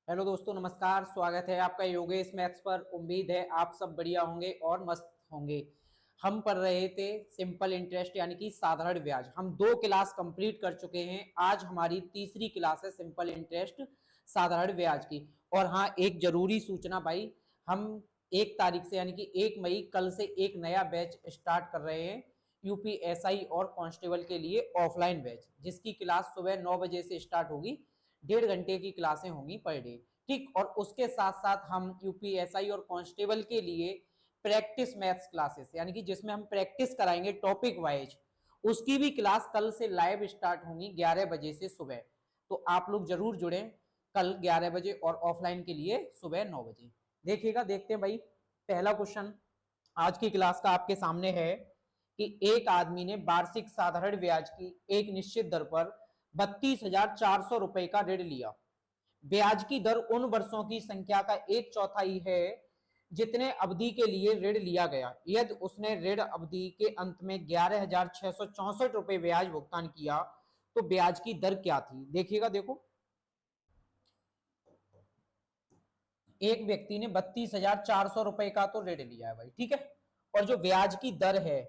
Hello दोस्तों, नमस्कार। स्वागत है आपका योगेश मैथ्स पर। उम्मीद है आप सब बढ़िया होंगे और मस्त होंगे। हम पढ़ रहे थे सिंपल इंटरेस्ट यानी कि साधारण ब्याज। हम 2 क्लास कंप्लीट कर चुके हैं। आज हमारी तीसरी क्लास है सिंपल इंटरेस्ट साधारण ब्याज की। और हाँ, एक जरूरी सूचना भाई, हम 1 तारीख से यानी कि 1 मई कल से एक नया बैच स्टार्ट कर रहे हैं यूपीएसआई और कांस्टेबल के लिए ऑफलाइन बैच, जिसकी क्लास सुबह 9 बजे से स्टार्ट होगी। 1.5 घंटे की क्लासें होंगी पर डे। ठीक, और उसके साथ साथ हम यूपीएसआई और कांस्टेबल के लिए प्रैक्टिस मैथ्स क्लासेस यानी कि जिसमें हम प्रैक्टिस कराएंगे टॉपिक वाइज, उसकी भी क्लास कल से लाइव स्टार्ट होंगी 11 बजे से सुबह। तो आप लोग जरूर जुड़े कल 11 बजे और ऑफलाइन के लिए सुबह 9 बजे। देखिएगा, देखते हैं भाई। पहला क्वेश्चन आज की क्लास का आपके सामने है कि एक आदमी ने वार्षिक साधारण ब्याज की एक निश्चित दर पर 32,400 रुपए का ऋण लिया। ब्याज की दर उन वर्षों की संख्या का 1/4 है जितने अवधि के लिए ऋण लिया गया। यदि उसने ऋण अवधि के अंत में 11,664 रुपए ब्याज भुगतान किया तो ब्याज की दर क्या थी। देखिएगा, देखो, एक व्यक्ति ने 32,400 रुपए का तो ऋण लिया है भाई, ठीक है। और जो ब्याज की दर है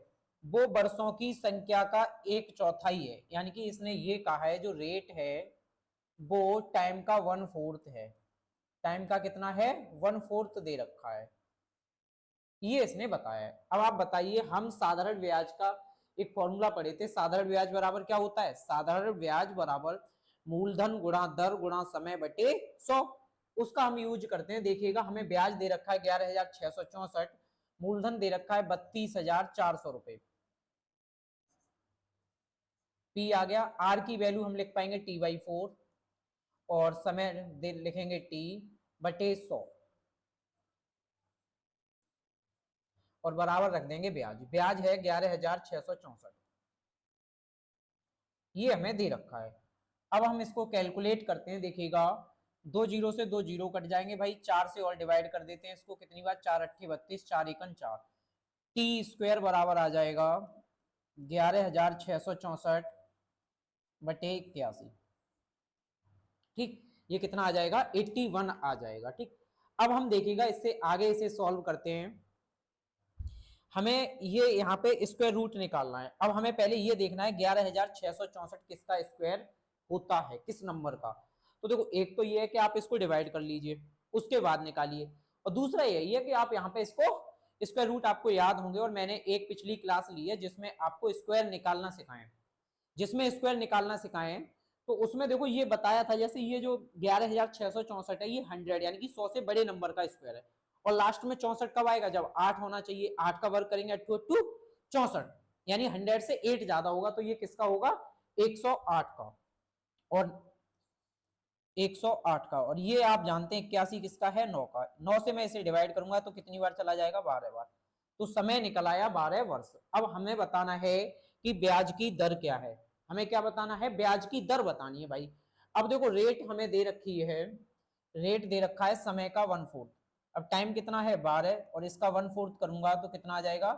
वो वर्षों की संख्या का 1/4 है, यानी कि इसने ये कहा है जो रेट है वो टाइम का 1/4 है। टाइम का कितना है? 1/4 दे रखा है, ये इसने बताया है। अब आप बताइए, हम साधारण ब्याज का एक फॉर्मूला पढ़े थे। साधारण ब्याज बराबर क्या होता है? साधारण ब्याज बराबर मूलधन गुणा दर गुणा समय बटे 100। उसका हम यूज करते हैं। देखिएगा, हमें ब्याज दे रखा है 11,664, मूलधन दे रखा है 32,400 रुपए। पी आ गया। आर की वैल्यू हम लिख पाएंगे T/4 और समय लिखेंगे T बटे 100 और बराबर रख देंगे ब्याज। ब्याज है 11,664, ये हमें दे रखा है। अब हम इसको कैलकुलेट करते हैं। देखिएगा, 2 जीरो से 2 जीरो कट जाएंगे भाई। 4 से और डिवाइड कर देते हैं इसको। कितनी बार? 4 × 8 = 32, 4 × 1 = 4। टी स्क्वायर बराबर आ जाएगा 11,664 बटे 81। ठीक, ये कितना आ जाएगा? 81 आ जाएगा। ठीक, अब हम देखिएगा इससे आगे इसे सॉल्व करते हैं। हमें ये यहाँ पे स्क्वायर रूट निकालना है। अब हमें पहले ये देखना है 11,664 किसका स्क्वायर होता है, किस नंबर का। तो देखो, एक तो ये है कि आप इसको डिवाइड कर लीजिए, उसके बाद निकालिए। और दूसरा यही है कि आप यहाँ पे इसको स्क्वायर रूट आपको याद होंगे, और मैंने एक पिछली क्लास ली है जिसमें आपको स्क्वायर निकालना सिखाएं। जिसमें स्क्वायर निकालना सिखाएं तो उसमें देखो ये बताया था, जैसे ये जो 11,664 है ये 100 यानी कि 100 से बड़े नंबर का स्क्वायर है। और लास्ट में 64 कब आएगा? जब 8 होना चाहिए। 8 का वर्ग करेंगे 8 × 2 = 64, यानी 100 से 8 ज्यादा होगा तो ये किसका होगा? 108 का। और 108 का, और ये आप जानते हैं 81 किसका है? 9 का। 9 से मैं इसे डिवाइड करूंगा तो कितनी बार चला जाएगा? 12 बार। तो समय निकल आया 12 वर्ष। अब हमें बताना है कि ब्याज की दर क्या है। हमें क्या बताना है? ब्याज की दर बतानी है भाई। अब देखो, रेट हमें दे रखी है, रेट दे रखा है समय का 1/4। अब टाइम कितना है? 12, और इसका 1/4 करूंगा तो कितना आ जाएगा?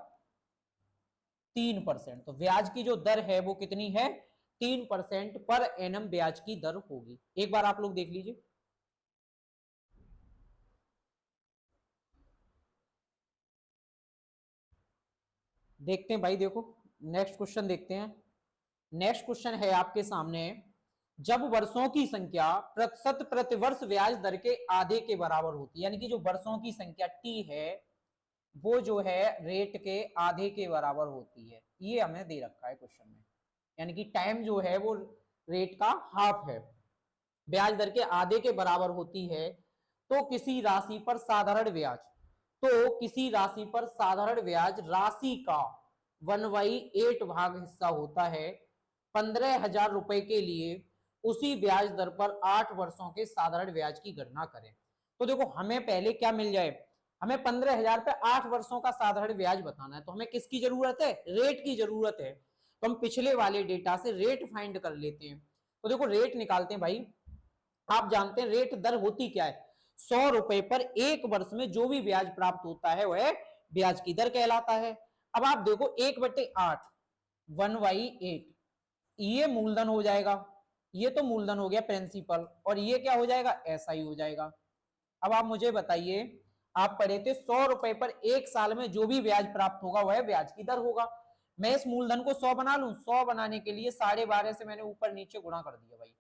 3%। तो ब्याज की जो दर है वो कितनी है? 3% पर एनम ब्याज की दर होगी। एक बार आप लोग देख लीजिए। देखते हैं भाई, देखो नेक्स्ट क्वेश्चन देखते हैं। नेक्स्ट क्वेश्चन है आपके सामने, जब वर्षों की संख्या प्रतिशत प्रति वर्ष ब्याज दर के आधे के बराबर होती है, यानी कि जो वर्षों की संख्या टी है वो जो है रेट के आधे के बराबर होती है। ये हमें दे रखा है क्वेश्चन में, यानी कि टाइम जो है वो रेट का हाफ है, ब्याज दर के आधे के बराबर होती है। तो किसी राशि पर साधारण ब्याज, तो किसी राशि पर साधारण ब्याज राशि का 1/8 भाग हिस्सा होता है। 15,000 रुपए के लिए उसी ब्याज दर पर 8 वर्षों के साधारण ब्याज की गणना करें। तो देखो, हमें पहले क्या मिल जाए? हमें 15,000 पे 8 वर्षों का साधारण ब्याज बताना है। तो हमें किसकी जरूरत है? रेट की जरूरत है। तो हम पिछले वाले डेटा से रेट फाइंड कर लेते हैं। तो देखो, रेट निकालते हैं भाई। आप जानते हैं रेट दर होती क्या है? 100 रुपए पर 1 वर्ष में जो भी ब्याज प्राप्त होता है वह ब्याज की दर कहलाता है। अब आप देखो, 1/8 1/8 ये मूलधन हो जाएगा। ये तो मूलधन हो गया प्रिंसिपल, और ये क्या हो जाएगा, ऐसा ही हो जाएगा। अब आप मुझे बताइए, आप पढ़े थे 100 रुपए पर एक साल में जो भी ब्याज प्राप्त होगा वह ब्याज की दर होगा। मैं इस मूलधन को 100 बना लूं, 100 बनाने के लिए 12.5 से मैंने ऊपर नीचे गुणा कर दिया भाई।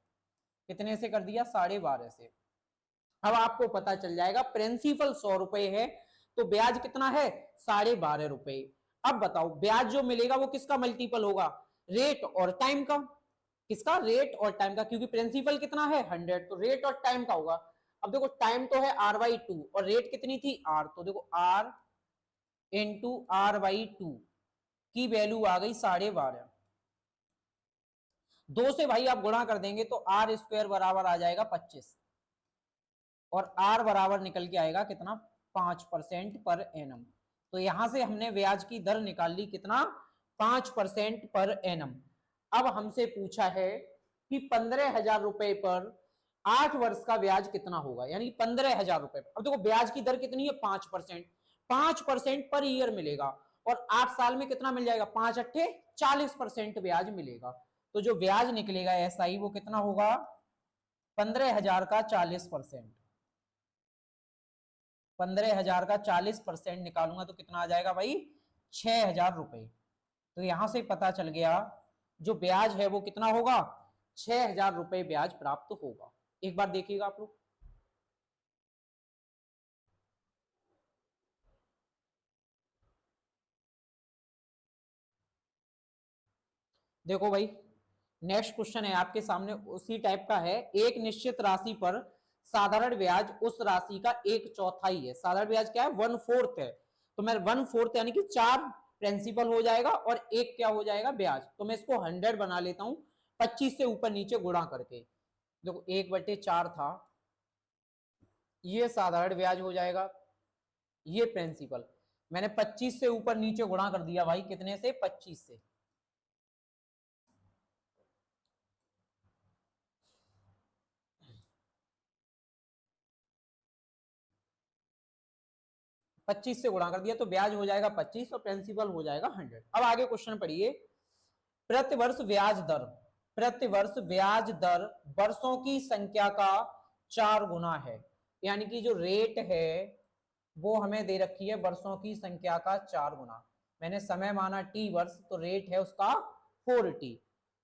कितने से कर दिया, 12.5 से। अब आपको पता चल जाएगा प्रिंसिपल 100 रुपए है तो ब्याज कितना है, 12.5 रुपए। अब बताओ ब्याज जो मिलेगा वो किसका मल्टीपल होगा, रेट और टाइम का। किसका, रेट और टाइम का, क्योंकि प्रिंसिपल कितना है 100, तो रेट और टाइम का होगा। अब देखो टाइम तो है R/2 और रेट कितनी थी R, तो देखो R इंटू R/2 की वैल्यू आ गई 12.5। दो से भाई आप गुणा कर देंगे तो R स्क्वायर बराबर आ जाएगा 25, और R बराबर निकल के आएगा कितना, 5% पर एनम। तो यहां से हमने ब्याज की दर निकाल ली कितना, 5% पर एनम। अब हमसे पूछा है कि 15,000 रुपए पर 8 वर्ष का ब्याज कितना होगा, यानी 15,000 रुपए। अब देखो ब्याज की दर कितनी है, 5%। 5% पर ईयर मिलेगा, और 8 साल में कितना मिल जाएगा, 5 अट्ठे 40% ब्याज मिलेगा। तो जो ब्याज निकलेगा ऐसा ही वो कितना होगा, 15,000 का 40%। 15,000 का 40% निकालूंगा तो कितना आ जाएगा भाई, 6,000 रुपए। तो यहां से पता चल गया जो ब्याज है वो कितना होगा, 6,000 रुपए ब्याज प्राप्त होगा। एक बार देखिएगा आप लोग, देखो भाई नेक्स्ट क्वेश्चन है आपके सामने, उसी टाइप का है। एक निश्चित राशि पर साधारण ब्याज उस राशि का 1/4 है। साधारण ब्याज क्या है, 1/4 है। तो मैं 1/4 यानी कि 4 प्रिंसिपल हो जाएगा और एक क्या हो जाएगा, ब्याज। तो मैं इसको 100 बना लेता हूं 25 से ऊपर नीचे गुणा करके। देखो 1/4 था, ये साधारण ब्याज हो जाएगा, ये प्रिंसिपल। मैंने 25 से ऊपर नीचे गुणा कर दिया भाई, कितने से, 25 से। 25 से गुणा कर दिया तो ब्याज हो जाएगा 25 और प्रिंसिपल हो जाएगा 100। अब आगे क्वेश्चन पढ़िए। प्रतिवर्ष ब्याज दर, प्रतिवर्ष ब्याज दर वर्षों की संख्या का 4 गुना है। यानी कि जो रेट है वो हमें दे रखी है वर्षों की संख्या का 4 गुना। मैंने समय माना T वर्ष, तो रेट है उसका 4T।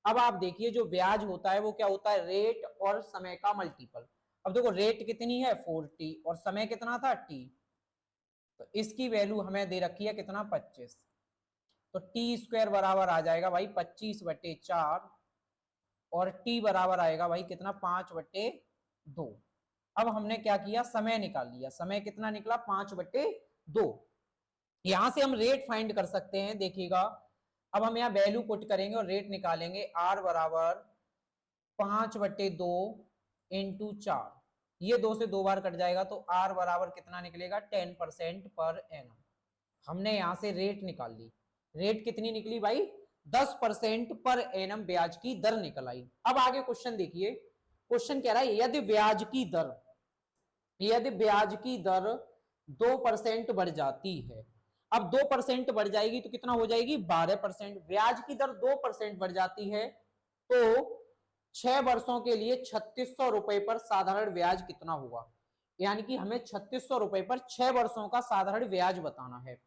अब आप देखिए जो ब्याज होता है वो क्या होता है, रेट और समय का मल्टीपल। अब देखो रेट कितनी है 4T और समय कितना था T, तो इसकी वैल्यू हमें दे रखी है कितना, 25। तो टी स्क्वायर बराबर आ जाएगा भाई 25/4, और टी बराबर आएगा भाई कितना, 5/2। अब हमने क्या किया, समय निकाल लिया। समय कितना निकला, 5/2। यहां से हम रेट फाइंड कर सकते हैं, देखिएगा। अब हम यहाँ वैल्यू पुट करेंगे और रेट निकालेंगे। आर बराबर 5/2 इंटू 4, ये 2 से 2 बार कट जाएगा तो आर बराबर कितना निकलेगा, 10% पर एनम। हमने यहां से रेट निकाल ली। रेट कितनी निकली भाई, 10% पर एनम ब्याज की दर निकल आई। अब आगे क्वेश्चन देखिए। क्वेश्चन कह रहा है यदि ब्याज की दर, यदि ब्याज की दर 2% बढ़ जाती है। अब 2% बढ़ जाएगी तो कितना हो जाएगी, 12%। ब्याज की दर 2% बढ़ जाती है तो 6 वर्षों के लिए 3600 रुपए पर साधारण ब्याज कितना हुआ। यानी कि हमें 3600 रुपए पर 6 वर्षों का साधारण ब्याज बताना है।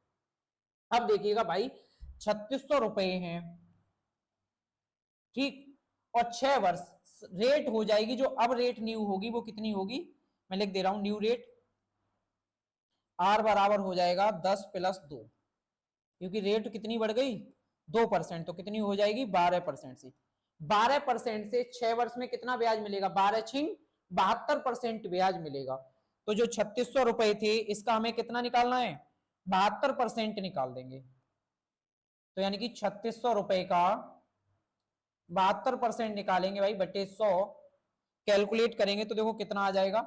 अब देखिएगा भाई 3600 रुपए हैं, ठीक, और 6 वर्ष। रेट हो जाएगी जो अब रेट न्यू होगी वो कितनी होगी, मैं लिख दे रहा हूं न्यू रेट। आर बराबर हो जाएगा 10+2, क्योंकि रेट कितनी बढ़ गई, 2%, तो कितनी हो जाएगी, 12% से। 12% से 6 वर्ष में कितना ब्याज मिलेगा, 12×6 72% ब्याज मिलेगा। तो जो 3600 रुपए थे इसका हमें कितना निकालना है, 72% निकाल देंगे। तो यानी कि 3600 रुपए का 72% निकालेंगे भाई बटे 100, कैलकुलेट करेंगे तो देखो कितना आ जाएगा,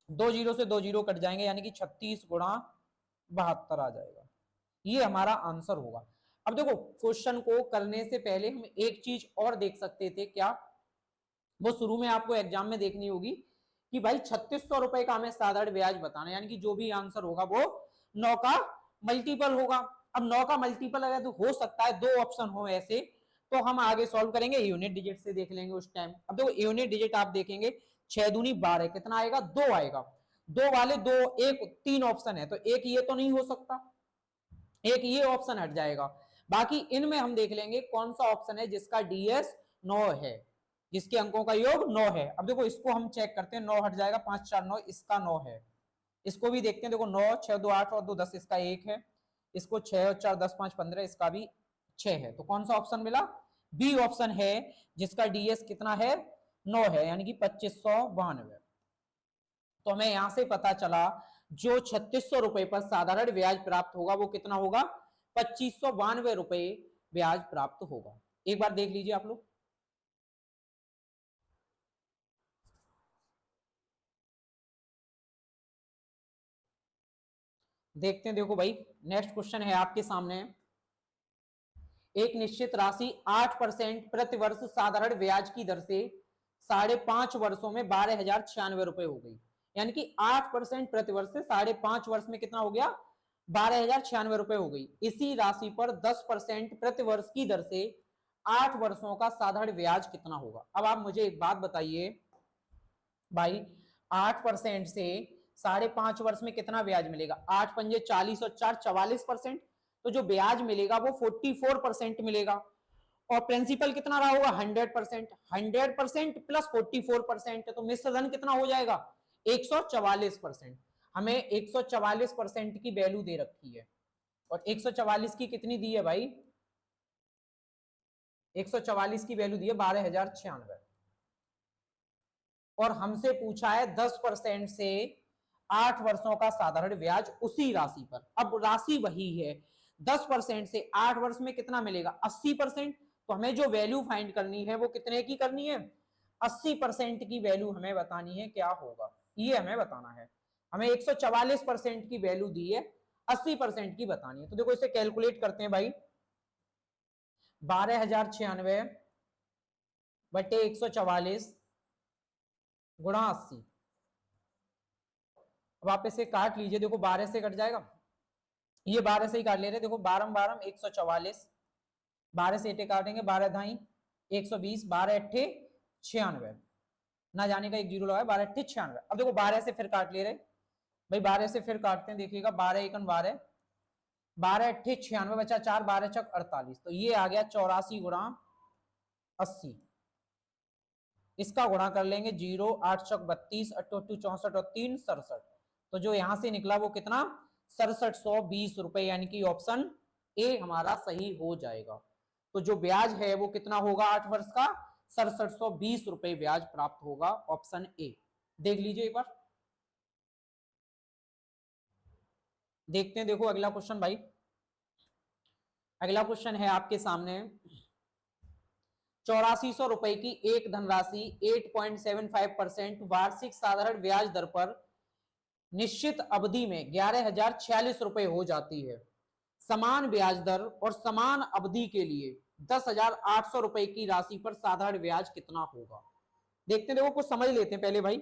2 जीरो से 2 जीरो कट जाएंगे, यानी कि 36×72 आ जाएगा। ये हमारा आंसर होगा। अब देखो क्वेश्चन को करने से पहले हम एक चीज और देख सकते थे, क्या, वो शुरू में आपको एग्जाम में देखनी होगी कि भाई 3600 रुपए का हमें साधारण ब्याज बताना है, यानी कि जो भी आंसर होगा वो 9 का मल्टीपल होगा। अब 9 का मल्टीपल अगर तो हो सकता है 2 ऑप्शन हो ऐसे, तो हम आगे सॉल्व करेंगे, यूनिट डिजिट से देख लेंगे उस टाइम। अब देखो यूनिट डिजिट आप देखेंगे 6 दूनी 12, कितना आएगा 2 आएगा। 2 वाले दो, एक 3 ऑप्शन है तो एक ये तो नहीं हो सकता, एक ये ऑप्शन हट जाएगा। बाकी इनमें हम देख लेंगे कौन सा ऑप्शन है जिसका डीएस 9 है, जिसके अंकों का योग 9 है। अब देखो इसको हम चेक करते हैं, 9 हट जाएगा, 5 4 9, इसका 9 है। इसको भी देखते हैं, देखो 9 6 2 8 और 2 10, इसका 1 है। इसको 6 और 4 10 5 15, इसका भी 6 है। तो कौन सा ऑप्शन मिला, बी ऑप्शन है, जिसका डीएस कितना है 9 है, यानी कि 2592। तो हमें यहां से पता चला जो 3600 रुपए पर साधारण ब्याज प्राप्त होगा वो कितना होगा, 2592 रुपए ब्याज प्राप्त होगा। एक बार देख लीजिए आप लोग। देखते हैं, देखो भाई नेक्स्ट क्वेश्चन है आपके सामने। एक निश्चित राशि 8% प्रति वर्ष साधारण ब्याज की दर से 5.5 वर्षों में 12,096 रुपए हो गई। यानी कि 8% प्रति वर्ष से 5.5 वर्ष में कितना हो गया, 12,096 रुपए हो गई। इसी राशि पर 10% प्रति वर्ष की दर से 8 वर्षों का साधारण ब्याज कितना होगा। अब आप मुझे एक बात बताइए भाई, 8% से 5.5 वर्ष में कितना ब्याज मिलेगा, 8 पंजे 40 और 4 44%। तो जो ब्याज मिलेगा वो 44% मिलेगा। और प्रिंसिपल कितना रहा होगा, 100%। 100% प्लस 44%, तो मिश्र धन कितना हो जाएगा, 144%। हमें 144% की वैल्यू दे रखी है, और 144 की कितनी दी है भाई, 144 की वैल्यू दी है 12,096। और हमसे पूछा है 10% से 8 वर्षों का साधारण ब्याज उसी राशि पर। अब राशि वही है, 10% से 8 वर्ष में कितना मिलेगा, 80%। तो हमें जो वैल्यू फाइंड करनी है वो कितने की करनी है, 80% की वैल्यू हमें बतानी है क्या होगा, ये हमें बताना है। हमें 144% की वैल्यू दी है, 80% की बतानी है। तो देखो इसे कैलकुलेट करते हैं भाई, 12,096 बटे 144 गुणा 80। अब आप इसे काट लीजिए, देखो 12 से कट जाएगा, ये 12 से ही काट ले रहे, देखो 12 12 144, 12 से 8 काटेंगे, 12 धाई 120, 12 अट्ठे 96, ना जाने का एक जीरो लगा, 12 अट्ठे 96। अब देखो 12 से फिर काट ले रहे भाई, 12 से फिर काटते हैं, देखिएगा 12 एकन 12, 12 अट्ठे 96 बचा 4, 12 चक 48, तो ये आ गया 84 गुणा 80। इसका गुणा कर लेंगे, 0 8 चक 32, 8 64 और 3 67। तो जो यहां से निकला वो कितना, 6720 रुपए, यानी कि ऑप्शन ए हमारा सही हो जाएगा। तो जो ब्याज है वो कितना होगा 8 वर्ष का, 6720 रुपए ब्याज प्राप्त होगा, ऑप्शन ए। देख लीजिए एक बार, देखते हैं। देखो अगला क्वेश्चन भाई, अगला क्वेश्चन है आपके सामने। 8400 रुपए की एक धनराशि 8.75% वार्षिक साधारण ब्याज दर पर निश्चित अवधि में 11,046 रुपए हो जाती है। समान ब्याज दर और समान अवधि के लिए 10,800 रुपए की राशि पर साधारण ब्याज कितना होगा। देखते हैं, देखो कुछ समझ लेते हैं पहले भाई।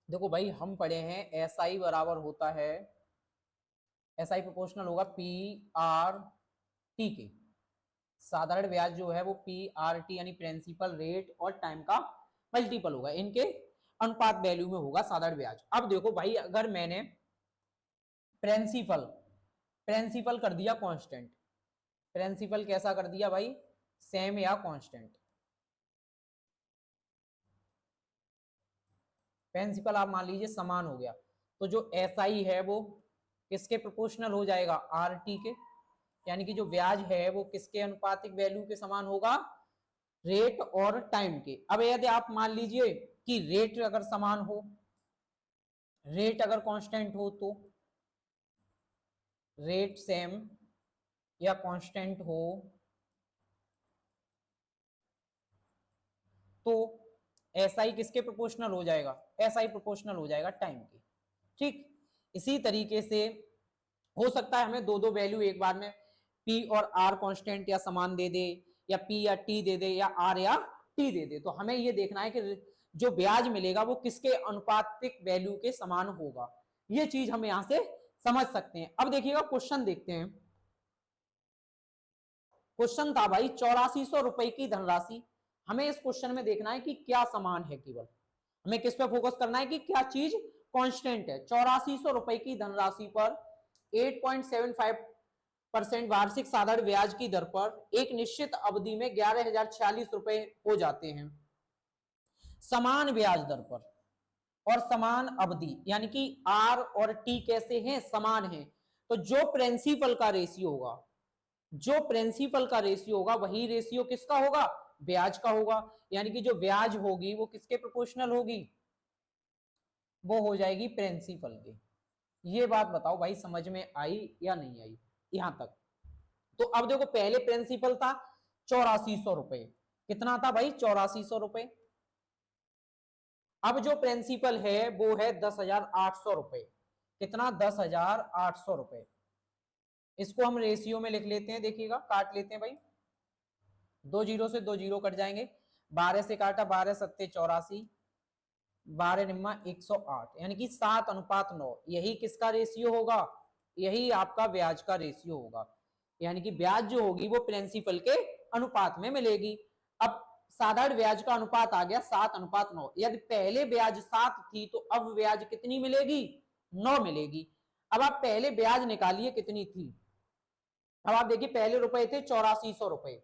देखो भाई हम पढ़े हैं एसआई बराबर होता है, एसआई प्रोपोर्शनल होगा पी आर टी के। साधारण ब्याज जो है वो पी आर टी यानी प्रिंसिपल रेट और टाइम का मल्टीपल होगा, इनके अनुपात वैल्यू में होगा साधारण ब्याज। अब देखो भाई, अगर मैंने प्रिंसिपल प्रिंसिपल कर दिया कांस्टेंट, प्रिंसिपल कैसा कर दिया भाई, सेम या कांस्टेंट। प्रिंसिपल आप मान लीजिए समान हो गया, तो जो एसआई है वो किसके प्रोपोर्शनल हो जाएगा, आर टी के। यानी कि जो ब्याज है वो किसके अनुपातिक वैल्यू के समान होगा, रेट और टाइम के। अब यदि आप मान लीजिए कि रेट अगर समान हो, रेट अगर कांस्टेंट हो, तो रेट सेम या कांस्टेंट हो तो एसआई किसके प्रोपोर्शनल हो जाएगा, एसआई प्रोपोर्शनल हो जाएगा टाइम के। ठीक, इसी तरीके से हो सकता है हमें दो दो वैल्यू एक बार में, पी और आर कांस्टेंट या समान दे दे, या पी या टी दे दे, या आर या टी दे दे, तो हमें ये देखना है कि जो ब्याज मिलेगा वो किसके अनुपातिक वैल्यू के समान होगा। ये चीज हम यहां से समझ सकते हैं। अब देखिएगा क्वेश्चन देखते हैं। क्वेश्चन था भाई 8400 रुपए की धनराशि। हमें इस क्वेश्चन में देखना है कि क्या समान है, केवल हमें किस पे फोकस करना है कि क्या चीज कांस्टेंट है। 8400 रुपए की धनराशि पर 8.75% वार्षिक साधारण ब्याज की दर पर एक निश्चित अवधि में 11,046 रुपए हो जाते हैं। समान ब्याज दर पर और समान अवधि, यानी कि आर और टी कैसे हैं, समान हैं। तो जो प्रिंसिपल का रेशियो होगा, जो प्रिंसिपल का रेशियो होगा वही रेशियो किसका होगा, ब्याज का होगा। यानी कि जो ब्याज होगी वो किसके प्रोपोर्शनल होगी, वो हो जाएगी प्रिंसिपल के। ये बात बताओ भाई समझ में आई या नहीं आई यहां तक। तो अब देखो पहले प्रिंसिपल था 8400 रुपए, कितना था भाई 8400 रुपए। अब जो प्रिंसिपल है वो है 10,800 रुपए, कितना 10,800 रुपए। इसको हम रेशियो में लिख लेते हैं, देखिएगा काट लेते हैं भाई, 2 जीरो से 2 जीरो कट जाएंगे, 12 से काटा 12 सत्ते 84, 12 निम्मा 108, यानी कि 7:9। यही किसका रेशियो होगा, यही आपका ब्याज का रेशियो होगा। यानी कि ब्याज जो होगी वो प्रिंसिपल के अनुपात में मिलेगी। अब साधारण ब्याज का अनुपात आ गया 7:9। यदि पहले ब्याज 7 थी तो अब ब्याज कितनी मिलेगी, 9 मिलेगी। अब आप पहले ब्याज निकालिए कितनी थी। अब आप देखिए पहले रुपए थे 8400 रुपए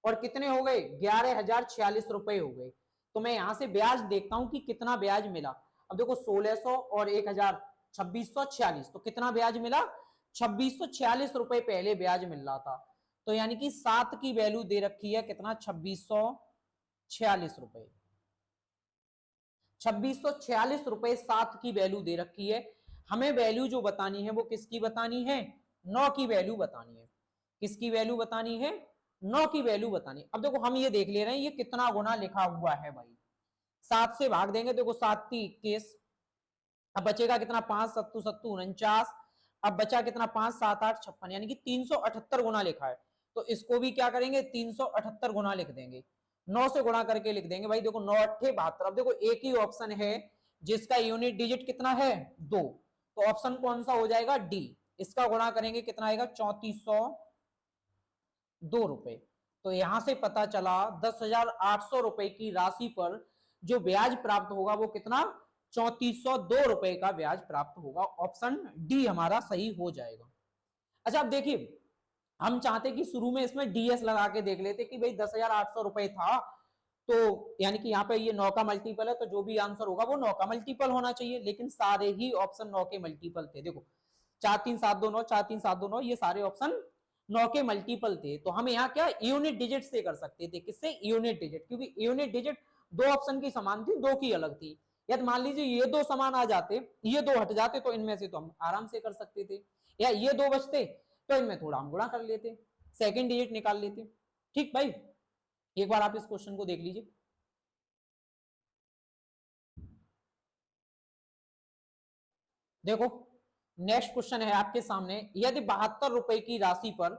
और कितने हो गए 11,046 रुपए हो गए। तो मैं यहां से ब्याज देखता हूं कि कितना ब्याज मिला। अब देखो 1600 और 1000 2646, तो कितना ब्याज मिला 2646 रुपए पहले ब्याज मिल रहा था। तो यानी कि 7 की वैल्यू दे रखी है कितना 2646 रुपए। 2646 रुपए 7 की वैल्यू दे रखी है। हमें वैल्यू जो बतानी है वो किसकी बतानी है, 9 की वैल्यू बतानी है। किसकी वैल्यू बतानी है, 9 की वैल्यू बतानी है। अब देखो हम ये देख ले रहे हैं ये कितना गुना लिखा हुआ है भाई। 7 से भाग देंगे, देखो 7 × 21, अब बचेगा कितना 5 सत्तू सत्तू 49, अब बचा कितना 5 7 8 56, यानी कि 378 गुना लिखा है। तो इसको भी क्या करेंगे 378 गुना लिख देंगे, 9 से गुणा करके लिख देंगे भाई। देखो 9 अट्ठे 72। अब देखो एक ही ऑप्शन है जिसका यूनिट डिजिट कितना है 2, तो ऑप्शन कौन सा हो जाएगा डी। इसका गुणा करेंगे कितना आएगा 3402 रुपए। तो यहां से पता चला 10,800 रुपए की राशि पर जो ब्याज प्राप्त होगा वो कितना 3402 रुपए का ब्याज प्राप्त होगा। ऑप्शन डी हमारा सही हो जाएगा। अच्छा अब देखिए हम चाहते कि शुरू में इसमें डीएस लगा के देख लेते कि भाई 10,800 रुपए था, तो यानी कि यहाँ पे ये 9 का मल्टीपल है, तो जो भी आंसर होगा वो 9 का मल्टीपल होना चाहिए। लेकिन सारे ही ऑप्शन 9 के मल्टीपल थे। देखो 4 3 7 2 9, 4 3 7 2 9, ये सारे ऑप्शन 9 के मल्टीपल थे। तो हम यहाँ क्या यूनिट डिजिट से कर सकते थे, किससे यूनिट डिजिट, क्योंकि यूनिट डिजिट 2 ऑप्शन की समान थी, 2 की अलग थी। यदि मान लीजिए ये 2 समान आ जाते, ये 2 हट जाते, तो इनमें से तो हम आराम से कर सकते थे, या ये 2 बचते तो इनमें थोड़ा हम गुणा कर लेते, सेकंड डिजिट निकाल लेते। ठीक भाई, एक बार आप इस क्वेश्चन को देख लीजिए। देखो नेक्स्ट क्वेश्चन है आपके सामने, यदि 72 रुपए की राशि पर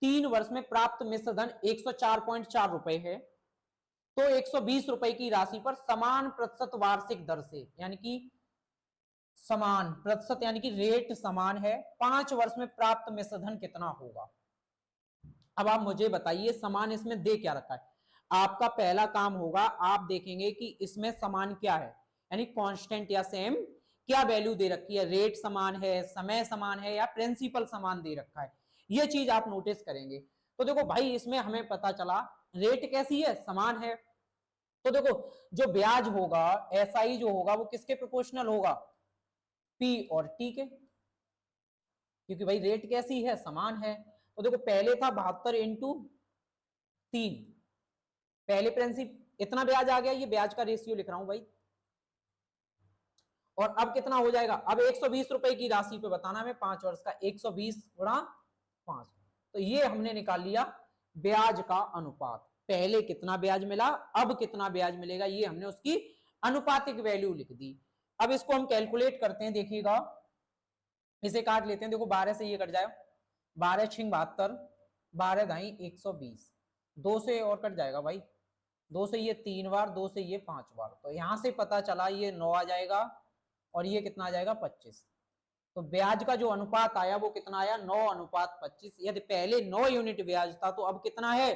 3 वर्ष में प्राप्त मिश्र धन 104.4 रुपए है, तो 120 रुपए की राशि पर समान प्रतिशत वार्षिक दर से, यानी कि समान प्रतिशत यानी कि रेट समान है, 5 वर्ष में प्राप्त मिश्र धन कितना होगा। अब आप मुझे बताइए समान इसमें दे क्या रखा है। आपका पहला काम होगा आप देखेंगे कि इसमें समान क्या है, यानी कांस्टेंट या सेम क्या वैल्यू दे रखी है, रेट समान है, समय समान है, या प्रिंसिपल समान दे रखा है। ये चीज आप नोटिस करेंगे। तो देखो भाई इसमें हमें पता चला रेट कैसी है, समान है। तो देखो जो ब्याज होगा एसआई जो होगा वो किसके प्रोपोर्शनल होगा, पी और टी के, क्योंकि भाई रेट कैसी है, समान है। तो देखो पहले था 72 इंटू 3, पहले प्रिंसिपल इतना ब्याज आ गया, ये ब्याज का रेशियो लिख रहा हूं भाई। और अब कितना हो जाएगा, अब 120 रुपए की राशि पे बताना हमें 5 वर्ष का, 120 गुणा 5। तो ये हमने निकाल लिया ब्याज का अनुपात। पहले कितना ब्याज मिला, अब कितना ब्याज मिलेगा, ये हमने उसकी अनुपातिक वैल्यू लिख दी। अब इसको हम कैलकुलेट करते हैं, देखिएगा इसे काट लेते हैं। देखो 12 से ये कट जाए, 12 × 72, 12 × 120, 2 से और कट जाएगा भाई, 2 से ये 3 बार, 2 से ये 5 बार, तो यहां से पता चला ये 9 आ जाएगा और ये कितना आ जाएगा 25। तो ब्याज का जो अनुपात आया वो कितना आया 9:25। यदि पहले 9 यूनिट ब्याज था तो अब कितना है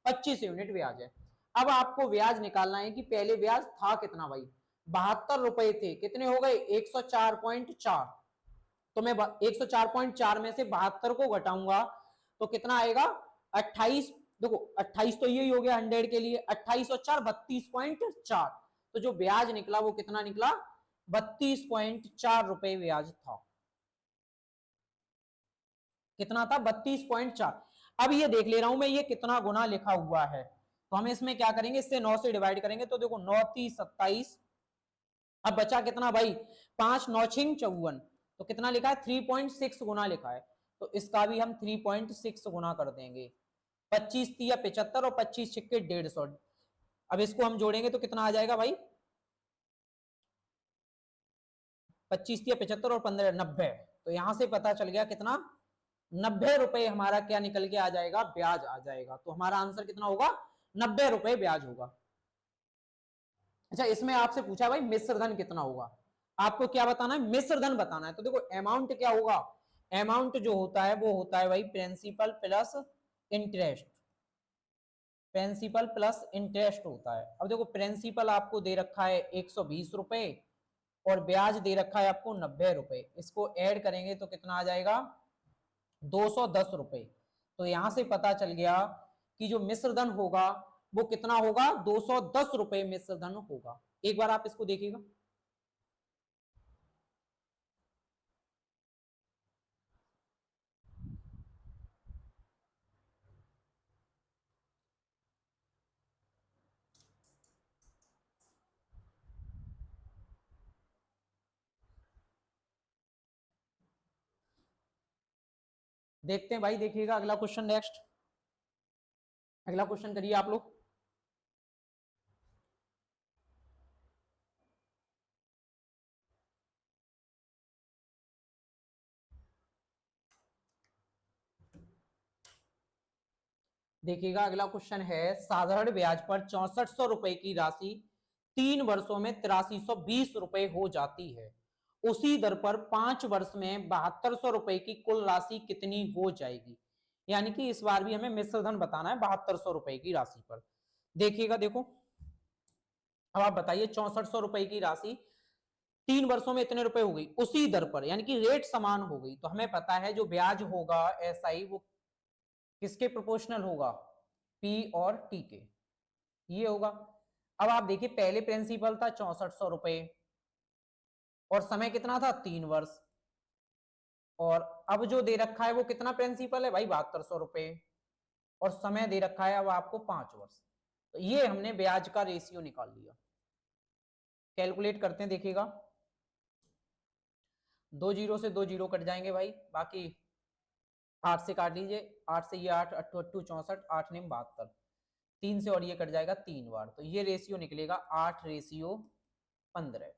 25 यूनिट ब्याज है। अब आपको ब्याज निकालना है कि पहले ब्याज था कितना भाई 72 रुपए थे, कितने हो गए 104.4। तो मैं 104.4 में से 72 को घटाऊंगा तो कितना आएगा 28। देखो 28 तो यही हो गया 100 के लिए, 28 और 4 32.4। तो जो ब्याज निकला वो कितना निकला 32.4 रुपए ब्याज था। कितना था 32.4। अब ये देख ले रहा हूं मैं ये कितना गुना लिखा हुआ है, तो हम इसमें क्या करेंगे इससे 9 से डिवाइड करेंगे तो देखो 9 30 27। अब बचा कितना भाई 5 9 6 54, तो कितना लिखा है 3.6 गुना लिखा है, तो इसका भी हम 3.6 गुना कर देंगे। 25 तिया 75 और 25 छिक्के 150। अब इसको हम जोड़ेंगे तो कितना आ जाएगा भाई 25 तिया 75 और 15 90। तो यहां से पता चल गया कितना 90 रुपए हमारा क्या निकल के आ जाएगा ब्याज आ जाएगा। तो हमारा आंसर कितना होगा 90 रुपए ब्याज होगा। अच्छा इसमें आपसे पूछा भाई मिश्र धन कितना होगा, आपको क्या बताना है मिश्र धन बताना है। तो देखो अमाउंट क्या होगा, अमाउंट जो होता है वो होता है भाई principal plus interest, principal plus interest होता है। अब देखो प्रिंसिपल आपको दे रखा है 120 रुपए और ब्याज दे रखा है आपको 90 रुपए, इसको ऐड करेंगे तो कितना आ जाएगा 210 रुपए। तो यहां से पता चल गया कि जो मिश्र धन होगा वो कितना होगा 210 रुपए मिश्र धन होगा। एक बार आप इसको देखिएगा, देखते हैं भाई देखिएगा अगला क्वेश्चन नेक्स्ट। अगला क्वेश्चन करिए आप लोग। देखिएगा अगला क्वेश्चन है साधारण ब्याज पर 6400 रुपए की राशि 3 वर्षों में 8320 रुपए हो जाती है, उसी दर पर 5 वर्ष में 7200 रुपए की कुल राशि कितनी हो जाएगी। यानी कि इस बार भी हमें मिश्र धन बताना है 7200 रुपए की राशि पर। देखिएगा देखो अब आप बताइए 6400 रुपए की राशि 3 वर्षों में इतने रुपए हो गई उसी दर पर, यानी कि रेट समान हो गई। तो हमें पता है जो ब्याज होगा एसआई वो किसके प्रोपोर्शनल होगा पी और टी के, ये होगा। अब आप देखिए पहले प्रिंसिपल था 6400 रुपए और समय कितना था 3 वर्ष, और अब जो दे रखा है वो कितना प्रिंसिपल है भाई 7200 रुपए और समय दे रखा है अब आपको 5 वर्ष। तो ये हमने ब्याज का रेशियो निकाल लिया। कैलकुलेट करते हैं देखिएगा, 2 जीरो से 2 जीरो कट जाएंगे भाई, बाकी 8 से काट लीजिए, 8 से ये 8 अट्ठू अट्ठू 64, 8 निम 72, 3 से और ये कट जाएगा 3 बार, तो ये रेशियो निकलेगा 8:15।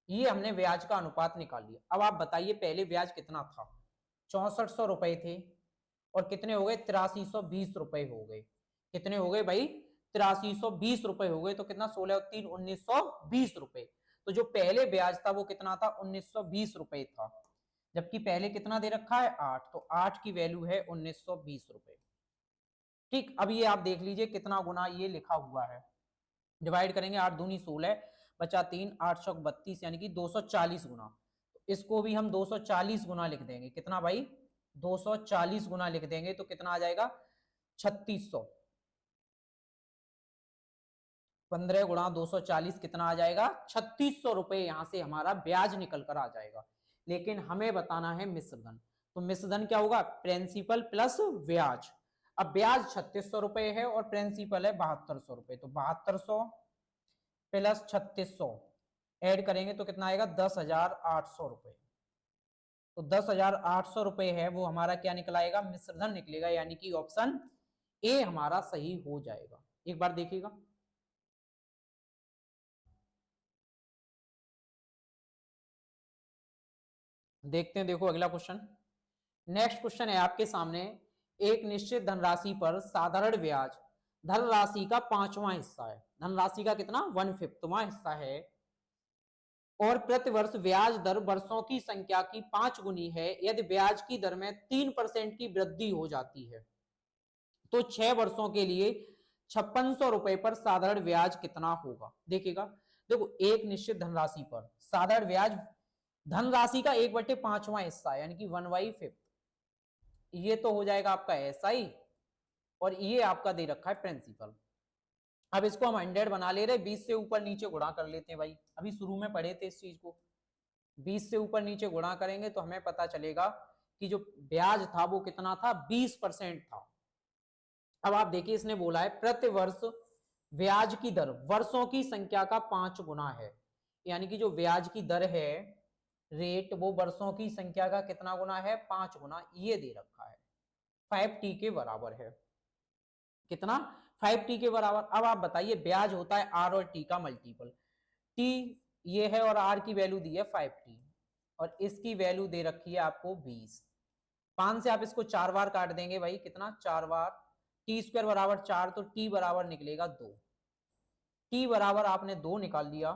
ये हमने ब्याज का अनुपात निकाल लिया। अब आप बताइए पहले ब्याज कितना था 6400 रुपए थे और कितने हो गए 8320 रुपए हो गए, कितने हो गए भाई 8320 रुपए हो गए। तो कितना 16 और 3 1920 रुपए। तो जो पहले ब्याज था वो कितना था 1920 रुपए था, जबकि पहले कितना दे रखा है 8, तो 8 की वैल्यू है 1920 रुपए। ठीक अब ये आप देख लीजिए कितना गुना ये लिखा हुआ है, डिवाइड करेंगे 8 दूनी 16 बचा 3 8 चौक 32 यानी कि 240 गुना। तो इसको भी हम 240 गुना लिख देंगे, कितना भाई 240 गुना लिख देंगे तो कितना आ जाएगा 3600। 15 गुणा 240 कितना आ जाएगा 3600 रुपए, यहां से हमारा ब्याज निकल कर आ जाएगा। लेकिन हमें बताना है मिश्र धन, तो मिश्र धन क्या होगा प्रिंसिपल प्लस ब्याज। अब ब्याज 3600 रुपए है और प्रिंसिपल है 7200 रुपए, तो 7200 प्लस 3600 ऐड करेंगे तो कितना आएगा 10,800 रुपए। तो 10,800 रुपए है वो हमारा क्या निकलाएगा मिश्र धन निकलेगा, यानी कि ऑप्शन ए हमारा सही हो जाएगा। एक बार देखिएगा, देखते हैं देखो अगला क्वेश्चन। नेक्स्ट क्वेश्चन है आपके सामने, एक निश्चित धनराशि पर साधारण ब्याज धनराशि का 5वां हिस्सा है, धनराशि का कितना 1/5वां हिस्सा है, और प्रतिवर्ष ब्याज दर वर्षों की संख्या की 5 गुनी है यदि ब्याज की दर में 3% की वृद्धि हो जाती है तो 6 वर्षों के लिए 5600 रुपए पर साधारण ब्याज कितना होगा। देखिएगा, देखो एक निश्चित धनराशि पर साधारण ब्याज धनराशि का 1/5वां हिस्सा यानी कि 1/5, ये तो हो जाएगा आपका एसआई, और ये आपका दे रखा है प्रिंसिपल। अब इसको हम 100 बना ले रहे, 20 से ऊपर नीचे गुणा कर लेते हैं भाई, अभी शुरू में पढ़े थे इस चीज को। 20 से ऊपर नीचे गुणा करेंगे तो हमें पता चलेगा कि जो ब्याज था वो कितना था, 20% था। अब आप देखिए इसने बोला है प्रति वर्ष ब्याज की दर वर्षों की संख्या का 5 गुना है, यानी कि जो ब्याज की दर है रेट वो वर्षों की संख्या का कितना गुना है, 5 गुना, ये दे रखा है 5t के बराबर है। कितना, 5t के बराबर। अब आप बताइए ब्याज होता है r और t का मल्टीपल, t ये है और r की वैल्यू दी है 5t और इसकी वैल्यू दे रखी है आपको 20। 5 से आप इसको 4 बार काट देंगे भाई, कितना 4 बार, टी स्क्वायर बराबर 4 तो t बराबर निकलेगा 2। t बराबर आपने 2 निकाल लिया,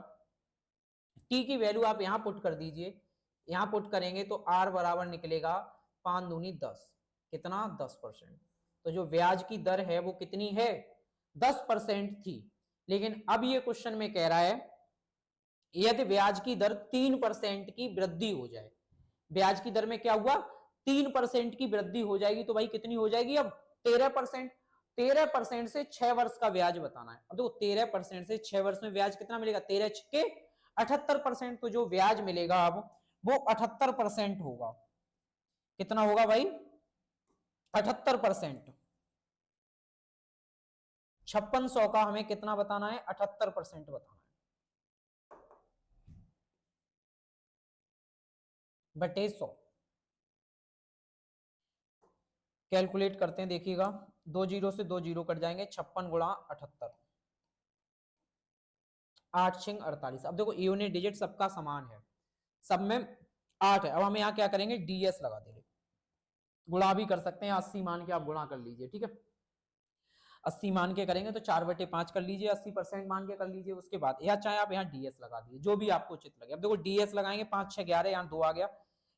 t की वैल्यू आप यहां पुट कर दीजिए, यहां पुट करेंगे तो r बराबर निकलेगा 5 दूनी 10, कितना 10%। तो जो ब्याज की दर है वो कितनी है, 10% थी। लेकिन अब ये क्वेश्चन में कह रहा है यदि ब्याज की दर 3% की वृद्धि हो जाए, ब्याज की दर में क्या हुआ 3% की वृद्धि हो जाएगी तो भाई कितनी हो जाएगी अब 13%। 13% से 6 वर्ष का ब्याज बताना है। अब देखो 13% से 6 वर्ष में ब्याज कितना मिलेगा, 13 छक्के 78%। तो जो ब्याज मिलेगा अब वो 78% होगा। कितना होगा भाई 78%। 5600 का हमें कितना बताना है, 78% बताना है बटे 100। कैलकुलेट करते हैं, देखिएगा 2 जीरो से 2 जीरो कट जाएंगे, 56 गुणा 78, 8 6 48। अब देखो यूनिट डिजिट सबका समान है, सब में 8 है। अब हम यहाँ क्या करेंगे, डीएस लगा देंगे, गुणा भी कर सकते हैं, 80 मान के आप गुणा कर लीजिए, ठीक है। 80 मान के करेंगे तो 4/5 कर लीजिए, 80% मान के कर लीजिए। उसके बाद या चाहे आप यहाँ डीएस लगा दीजिए, जो भी आपको उचित लगे। अब देखो डीएस लगाएंगे, 5 6 11, यहाँ 2 आ गया,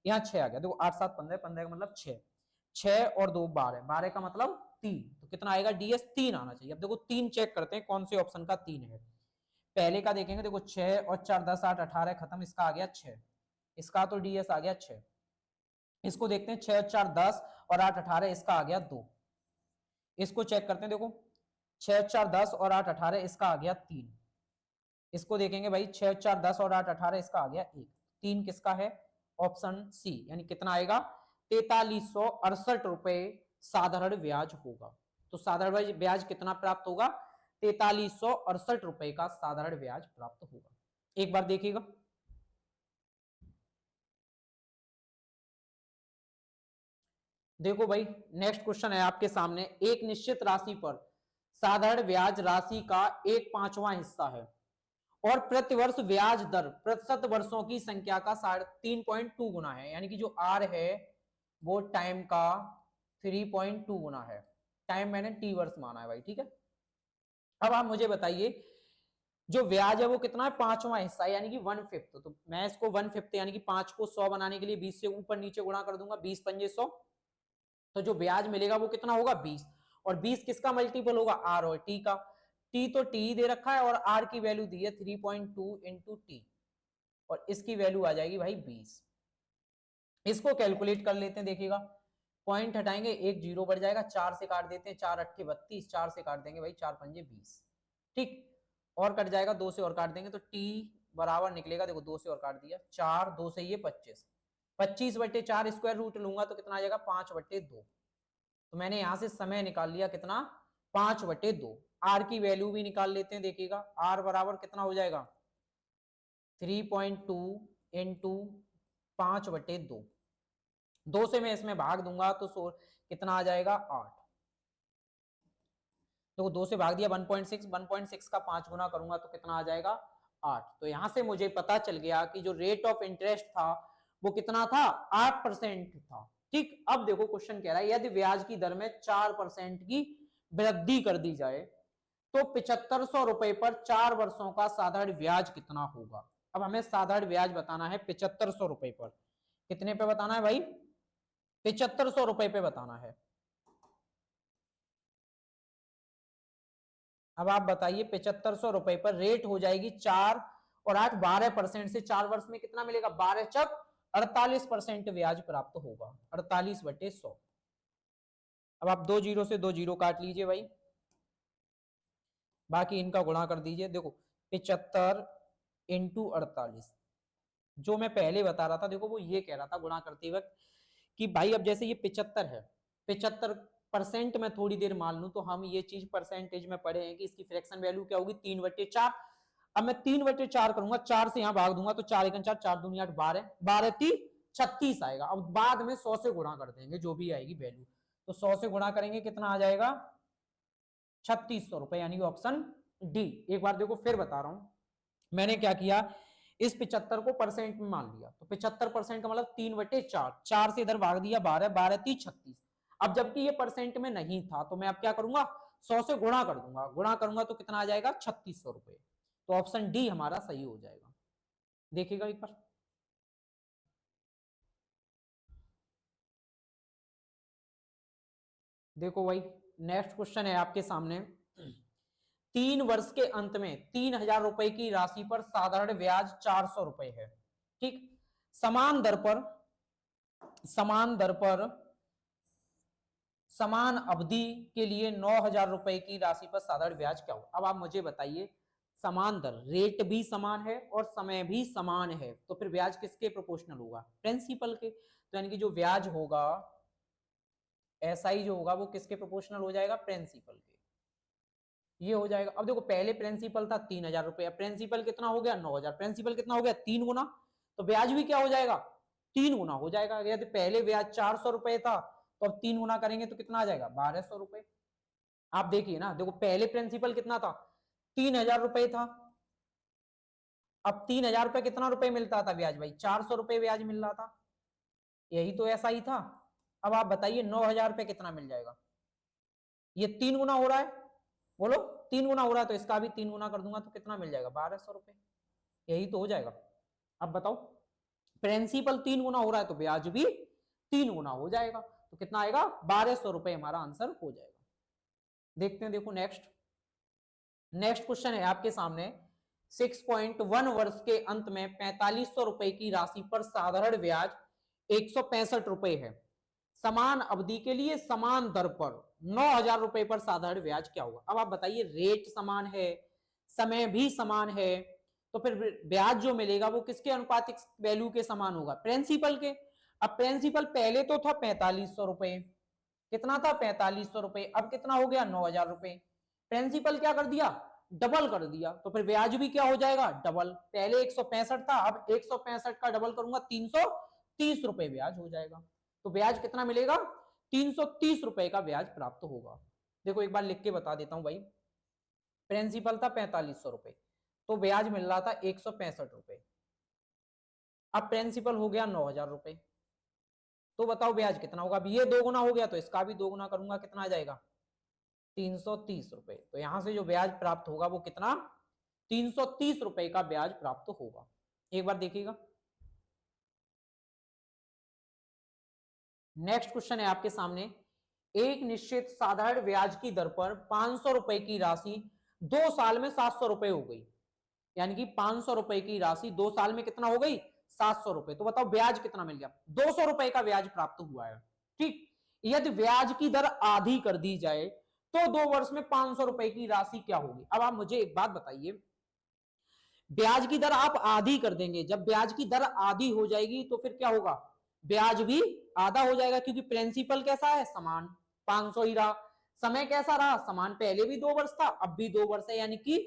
यहाँ 6 आ गया। देखो 8 7 15, 15 का मतलब 6, 6 और 2 12, 12 का मतलब 3, तो कितना आएगा डीएस 3 आना चाहिए। अब देखो 3 चेक करते हैं कौन से ऑप्शन का 3 है। पहले का देखेंगे, देखो 6 और 4 10 8 18 खत्म, इसका आ गया 6, इसका तो डीएस आ गया 6। इसको देखते हैं 6 और 4 10 और 8 18, इसका आ गया 2। इसको चेक करते हैं, देखो 6 4 10 और 8 18, इसका आ गया 3। इसको देखेंगे भाई 6 4 10 और 8 18, इसका आ गया 1। 3 किसका है, ऑप्शन सी, यानी कितना आएगा 4368 रुपए साधारण ब्याज होगा। तो साधारण ब्याज कितना प्राप्त होगा, 4368 रुपए का साधारण ब्याज प्राप्त होगा। एक बार देखिएगा, देखो भाई नेक्स्ट क्वेश्चन है आपके सामने, एक निश्चित राशि पर साधारण ब्याज राशि का 1/5वां हिस्सा है और प्रतिवर्ष ब्याज दर प्रतिशत वर्षों की संख्या का 3.2 गुना है, यानी कि जो आर है वो टाइम का 3.2 गुना है। टाइम मैंने टी वर्ष माना है भाई, ठीक है। अब आप मुझे बताइए जो ब्याज है वो कितना है, 5वां हिस्सा यानी कि 1/5। तो मैं इसको 1/5 यानी कि 5 को 100 बनाने के लिए 20 से ऊपर नीचे गुणा कर दूंगा, 20 पंजे 100, तो जो ब्याज मिलेगा वो कितना होगा 20। और 20 किसका मल्टीपल होगा, आर और टी का। टी तो टी दे रखा है और आर की वैल्यू दी है 3.2 इंटू टी, और इसकी वैल्यू आ जाएगी भाई 20। इसको कैलकुलेट कर लेते हैं, देखिएगा पॉइंट हटाएंगे, एक जीरो बढ़ जाएगा, 4 से काट देते हैं, 4 8 32, 4 से काट देंगे भाई 4 पंजे 20, ठीक। और कट जाएगा, 2 से और काट देंगे तो टी बराबर निकलेगा, देखो 2 से और काट दिया, 4 2 से ये 25, 25/4 स्क्वायर रूट लूंगा तो कितना आ जाएगा 5/2। तो मैंने यहां से समय निकाल लिया कितना, 5/2। आर की वैल्यू भी निकाल लेते हैं, देखिएगा आर बराबर कितना हो जाएगा 3.2 इंटू 5/2। 2 से मैं इसमें भाग दूंगा तो कितना आ जाएगा 8। तो 2 से भाग दिया 1.6, 1.6 का 5 गुना करूंगा तो कितना आ जाएगा 8। तो यहां से मुझे पता चल गया कि जो रेट ऑफ इंटरेस्ट था वो कितना था, 8% था, ठीक। अब देखो क्वेश्चन कह रहा है यदि ब्याज की दर में 4% की वृद्धि कर दी जाए तो 7500 रुपए पर 4 वर्षों का साधारण ब्याज कितना होगा। अब हमें साधारण ब्याज बताना है 7500 रुपए पर। कितने पे बताना है भाई? 7500 रुपए पे बताना है। अब आप बताइए 7500 रुपए पर रेट हो जाएगी 4 और 8 12% से 4 वर्ष में कितना मिलेगा? 12 चक 48% ब्याज प्राप्त होगा। 48/100। अब आप 2 जीरो से 2 जीरो काट लीजिए भाई, बाकी इनका गुणा कर दीजिए। देखो 75 इंटू 48, जो मैं पहले बता रहा था, देखो वो ये कह रहा था गुणा करते वक्त कि भाई अब जैसे ये 75 है, 75% में थोड़ी देर मान लूं तो हम ये चीज परसेंटेज में पढ़े हैं कि इसकी फ्रैक्शन वैल्यू क्या होगी? 3/4। अब मैं 3/4 करूंगा, 4 से यहां भाग दूंगा तो 4 1 4, 4 दूनी 8, 12 12 3 36 आएगा। अब बाद में 100 से गुणा कर देंगे जो भी आएगी वैल्यू, तो 100 से गुणा करेंगे कितना आ जाएगा? 3600 रुपए, यानी ऑप्शन डी। एक बार देखो फिर बता रहा हूं मैंने क्या किया, इस 75 को परसेंट में मान लिया, तो 75% का मतलब 3/4, 4 से इधर भाग दिया 12, 12 3 36। अब जबकि ये परसेंट में नहीं था तो मैं अब क्या करूंगा? 100 से गुणा कर दूंगा, गुणा करूंगा तो कितना आ जाएगा? 3600 रुपए। तो ऑप्शन डी हमारा सही हो जाएगा। देखिएगा एक बार, देखो भाई नेक्स्ट क्वेश्चन है आपके सामने। 3 वर्ष के अंत में 3000 रुपए की राशि पर साधारण ब्याज 400 रुपए है। ठीक, समान दर पर, समान दर पर समान अवधि के लिए 9000 रुपए की राशि पर साधारण ब्याज क्या होगा। अब आप मुझे बताइए, समान दर, रेट भी समान है और समय भी समान है, तो फिर ब्याज किसके प्रोपोर्शनल होगा? प्रिंसिपल के। तो यानी कि जो ब्याज होगा एसआई जो होगा वो किसके प्रोपोर्शनल हो जाएगा? प्रिंसिपल के। ये हो जाएगा। अब देखो पहले प्रिंसिपल था 3000 रुपए, प्रिंसिपल कितना हो गया? 9000। प्रिंसिपल कितना हो गया? 3 गुना, तो ब्याज भी क्या हो जाएगा? 3 गुना हो जाएगा। यदि पहले ब्याज 400 रुपए था तो अब 3 गुना करेंगे तो कितना आ जाएगा? 1200 रुपए। आप देखिए ना, देखो पहले प्रिंसिपल कितना था? 3000 रुपए था। अब 3000 रुपए कितना रुपए मिलता था ब्याज भाई? 400 रुपए ब्याज मिल रहा था, यही तो ऐसा ही था। अब आप बताइए 9000 रुपए कितना मिल जाएगा? ये 3 गुना हो रहा है, बोलो 3 गुना हो रहा है, तो इसका भी 3 गुना कर दूंगा तो कितना मिल जाएगा? 1200 रुपए। यही तो हो जाएगा। अब बताओ, प्रिंसिपल 3 गुना हो रहा है तो ब्याज भी 3 गुना हो जाएगा, तो कितना आएगा? 1200 रुपए हमारा आंसर हो जाएगा। देखते हैं, देखो नेक्स्ट, नेक्स्ट क्वेश्चन है आपके सामने। 6.1 वर्ष के अंत में 4500 रुपए की राशि पर साधारण ब्याज 165 रुपए है। समान अवधि के लिए समान दर पर 9000 रुपए पर साधारण ब्याज क्या होगा। अब आप बताइए, रेट समान है, समय भी समान है, तो फिर ब्याज जो मिलेगा वो किसके अनुपातिक वैल्यू के समान होगा? प्रिंसिपल के। अब प्रिंसिपल पहले तो था 4500 रुपए, कितना था? 4500 रुपए। अब कितना हो गया? 9000 रुपए। प्रिंसिपल क्या कर दिया? डबल कर दिया, तो फिर ब्याज भी क्या हो जाएगा? डबल। पहले 165 था, अब 165 का डबल करूंगा 330 रुपए ब्याज हो जाएगा। तो ब्याज कितना मिलेगा? 330 रुपए का ब्याज प्राप्त होगा। देखो एक बार लिख के बता देता हूं भाई, प्रिंसिपल था 4500 रुपए, तो ब्याज मिल रहा था 165 रुपए। अब प्रिंसिपल हो गया 9000 रुपए, तो बताओ ब्याज कितना होगा? अब ये 2 गुना हो गया तो इसका भी 2 गुना करूंगा, कितना आ जाएगा? 330 रुपए। तो यहां से जो ब्याज प्राप्त होगा वो कितना? 330 रुपए का ब्याज प्राप्त होगा। एक बार देखिएगा, नेक्स्ट क्वेश्चन है आपके सामने। एक निश्चित साधारण ब्याज की दर पर 500 रुपए की राशि 2 साल में 700 रुपए हो गई, यानी कि 500 रुपए की राशि 2 साल में कितना हो गई? 700 रुपए। तो बताओ ब्याज कितना मिल गया? 200 रुपए का ब्याज प्राप्त हुआ है। ठीक, यदि ब्याज की दर आधी कर दी जाए तो 2 वर्ष में 500 रुपए की राशि क्या होगी। अब आप मुझे एक बात बताइए, ब्याज की दर आप आधी कर देंगे, जब ब्याज की दर आधी हो जाएगी तो फिर क्या होगा? ब्याज भी आधा हो जाएगा, क्योंकि प्रिंसिपल कैसा है? समान, 500 ही रहा। समय कैसा रहा? समान, पहले भी 2 वर्ष था अब भी 2 वर्ष है, यानी कि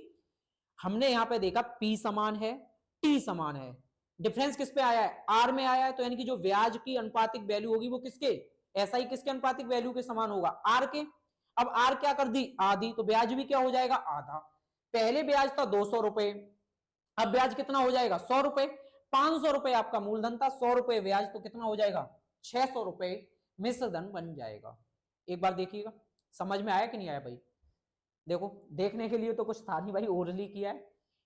हमने यहां पे देखा पी समान है, टी समान है, डिफरेंस किस पे आया है? आर में आया है। तो यानी कि जो ब्याज की अनुपातिक वैल्यू होगी वो किसके? ऐसा ही किसके अनुपातिक वैल्यू के समान होगा? आर के। अब आर क्या कर दी? आधी, तो ब्याज भी क्या हो जाएगा? आधा। पहले ब्याज था 200 रुपए, अब ब्याज कितना हो जाएगा? 100 रुपए। 500 रुपए आपका मूलधन था, 100 रुपए ब्याज, तो कितना हो जाएगा? 600 रुपए मिश्रधन बन जाएगा। एक बार देखिएगा, समझ में आया कि नहीं आया भाई? देखो देखने के लिए तो कुछ था नहीं भाई, ओरली किया है,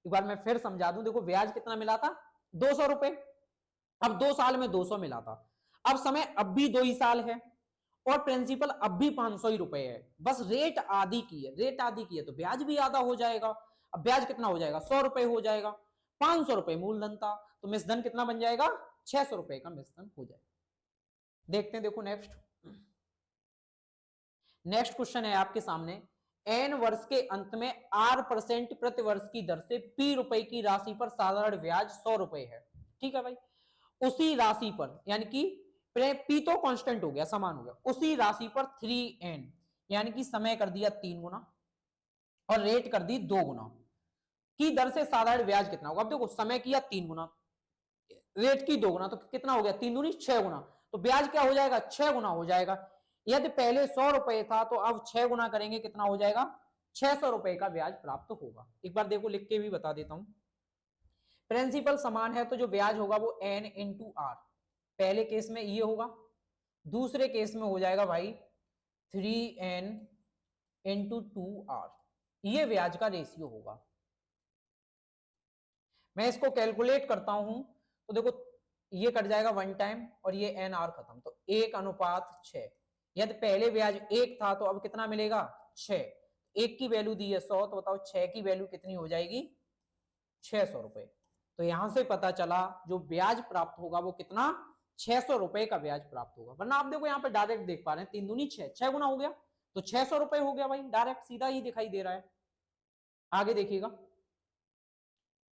एक बार मैं फिर समझा दूं। देखो ब्याज कितना मिला था, 200 रुपए। अब 2 साल में 200 मिला था, अब समय अब भी 2 ही साल है, और प्रिंसिपल अब भी 500 ही रुपए है, बस रेट आधी की है, रेट आधी की है तो ब्याज भी आधा हो जाएगा। अब ब्याज कितना हो जाएगा, 100 रुपए हो जाएगा, 500 रुपए मूलधन था, तो मिश्रधन कितना बन जाएगा, 600 रुपए का मिश्रधन हो जाएगा। देखते हैं, देखो नेक्स्ट। नेक्स्ट क्वेश्चन है आपके सामने, एन वर्ष के अंत में R% प्रति वर्ष की दर से P रुपए की राशि पर साधारण ब्याज 100 रुपए है। ठीक है भाई, उसी राशि पर, यानी कि P तो कांस्टेंट हो गया, समान हो गया, उसी राशि पर 3n, यानी कि समय कर दिया 3 गुना और रेट कर दी 2 गुना की दर से साधारण ब्याज कितना होगा। अब देखो समय किया 3 गुना, रेट की 2 गुना, तो कितना हो गया, 3 दूनी 6 गुना, तो ब्याज क्या हो जाएगा, 6 गुना हो जाएगा। यदि पहले 100 रुपए था तो अब 6 गुना करेंगे, कितना हो जाएगा, 600 रुपए का ब्याज प्राप्त होगा। एक बार देखो लिख के भी बता देता हूं। प्रिंसिपल समान है तो जो ब्याज होगा वो n इंटू आर, पहले केस में ये होगा, दूसरे केस में हो जाएगा भाई 3n इंटू 2r, ये ब्याज का रेशियो होगा। मैं इसको कैलकुलेट करता हूं तो देखो ये कट जाएगा 1 टाइम और ये nr खत्म, तो 1:6। यदि पहले ब्याज 1 था तो अब कितना मिलेगा, 6। 1 की वैल्यू दी है 100, तो बताओ 6 की वैल्यू कितनी हो जाएगी, 600 रुपए। तो यहां से पता चला जो ब्याज प्राप्त होगा वो कितना, 600 रुपए का ब्याज प्राप्त होगा। वरना आप देखो यहाँ पे डायरेक्ट देख पा रहे हैं, 3 दूनी 6, 6 गुना हो गया तो 600 रुपए हो गया भाई, डायरेक्ट सीधा ही दिखाई दे रहा है। आगे देखिएगा,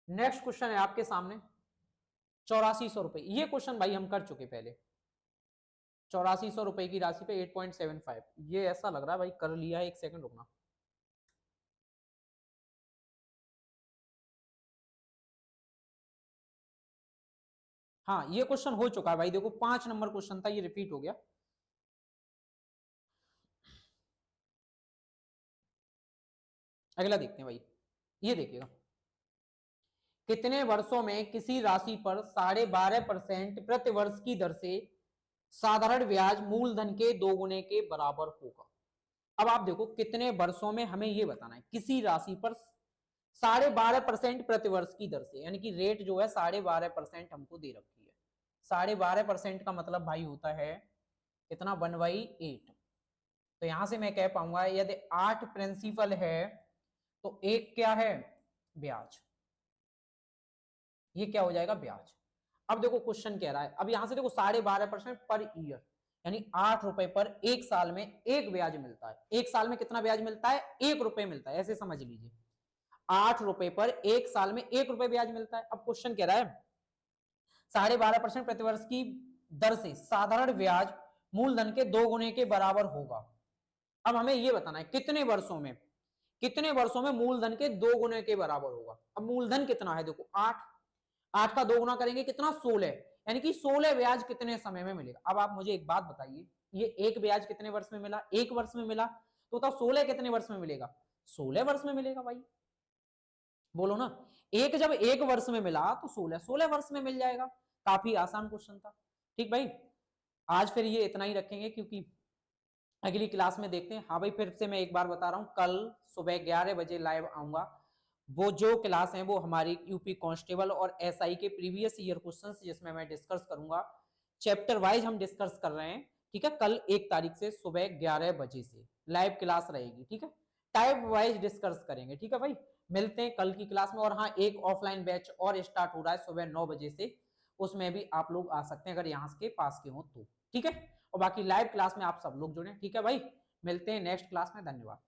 नेक्स्ट क्वेश्चन है आपके सामने 8400 रुपए। ये क्वेश्चन भाई हम कर चुके पहले, 8400 रुपए की राशि पे 8.75, ये ऐसा लग रहा है भाई कर लिया है, एक सेकंड रुकना। हाँ ये क्वेश्चन हो चुका है भाई, देखो 5 नंबर क्वेश्चन था, ये रिपीट हो गया। अगला देखते हैं भाई, ये देखिएगा, कितने वर्षों में किसी राशि पर 12.5% प्रति वर्ष की दर से साधारण ब्याज मूलधन के 2 गुने के बराबर होगा। अब आप देखो कितने वर्षों में, हमें ये बताना है, किसी राशि पर 12.5% प्रति वर्ष की दर से, यानी कि रेट जो है 12.5% हमको दे रखी है। 12.5% का मतलब भाई होता है कितना, 1/8। तो यहां से मैं कह पाऊंगा यदि 8 प्रिंसिपल है तो 1 क्या है, ब्याज, ये क्या हो जाएगा, ब्याज। अब देखो क्वेश्चन कह रहा है, अब यहां से देखो 12.5% पर ईयर, यानी 8 रुपए पर 1 साल में 1 ब्याज मिलता है। 1 साल में कितना ब्याज मिलता है, 1 रुपए मिलता है, ऐसे समझ लीजिए। 8 रुपए पर 1 साल में 1 रुपए ब्याज मिलता है। अब क्वेश्चन कह रहा है 12.5% प्रतिवर्ष की दर से साधारण ब्याज मूलधन के 2 गुने के बराबर होगा। अब हमें यह बताना है कितने वर्षों में, कितने वर्षों में मूलधन के 2 गुने के बराबर होगा। अब मूलधन कितना है, देखो 8, 8 का 2 गुना करेंगे कितना, 16, यानी कि 16 ब्याज कितने समय में मिलेगा। अब आप मुझे एक बात बताइए, ये एक ब्याज कितने वर्ष में मिला, 1 वर्ष में मिला, तो बताओ 16 कितने वर्ष में मिलेगा, 16 वर्ष में मिलेगा भाई, बोलो ना। एक जब 1 वर्ष में मिला तो 16 वर्ष में मिल जाएगा। काफी आसान क्वेश्चन था। ठीक भाई, आज फिर ये इतना ही रखेंगे क्योंकि अगली क्लास में देखते हैं। हाँ भाई फिर से मैं एक बार बता रहा हूँ, कल सुबह 11 बजे लाइव आऊंगा। वो जो क्लास है वो हमारी यूपी कांस्टेबल और एसआई के प्रीवियस ईयर क्वेश्चंस, जिसमें मैं डिस्कस करूंगा, चैप्टर वाइज हम डिस्कस कर रहे हैं। ठीक है, कल 1 तारीख से सुबह 11 बजे से लाइव क्लास रहेगी। ठीक है, टाइप वाइज डिस्कस करेंगे। ठीक है भाई, मिलते हैं कल की क्लास में। और हाँ, एक ऑफलाइन बैच और स्टार्ट हो रहा है सुबह 9 बजे से, उसमें भी आप लोग आ सकते हैं अगर यहाँ के पास के हो तो। ठीक है, और बाकी लाइव क्लास में आप सब लोग जुड़े। ठीक है भाई, मिलते हैं नेक्स्ट क्लास में, धन्यवाद।